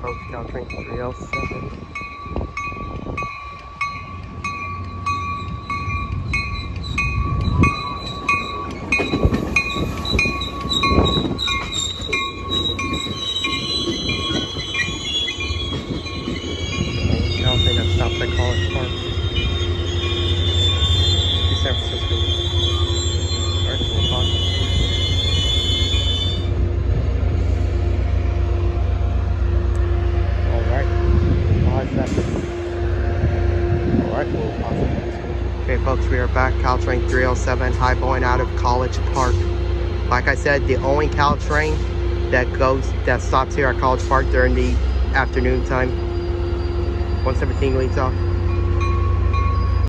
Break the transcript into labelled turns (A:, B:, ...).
A: approach Caltrain 307. Caltrain that stops at College Park. San Francisco. Alright, we'll talk. Alright, we'll pause it. Okay folks, we are back. Caltrain 307, highboying out of College Park. Like I said, the only Caltrain that stops here at College Park during the afternoon time. 117 leads off.